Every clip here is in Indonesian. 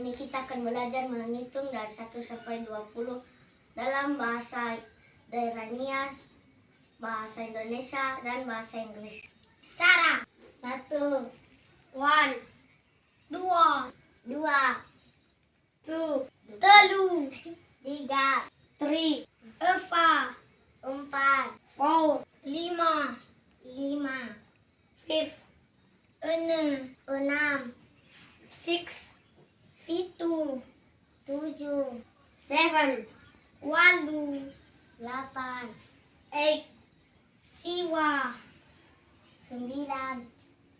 ini kita akan belajar menghitung dari 1 sampai 20 dalam bahasa daerah Nias, bahasa Indonesia, dan bahasa Inggris. Sarah. 1, 1, 2, 2, 2, 3, 3, 4, 4, 5, 5, 5, 5, 6, 6, 7, 7, 8, 8, siwa, 9,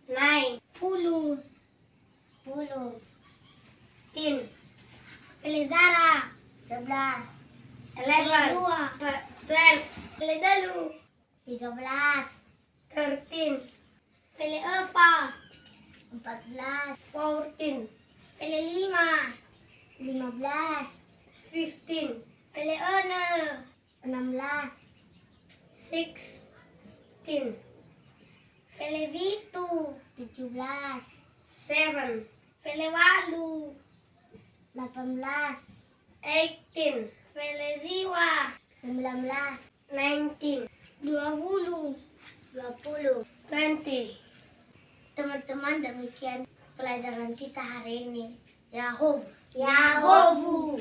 9, 10, 10, Felizara, 11, 11, 12, Feledalu, 13, 13, Feleepa, 14, 14, Felelima, 15, 15, Feleone, 16, 16, Felevitu, 17, 7, Felewalu, 18, 18, Feleziwa, 19, 19, 20, 20. Teman-teman, demikian pelajaran kita hari ini. Yahoo! Yahovu.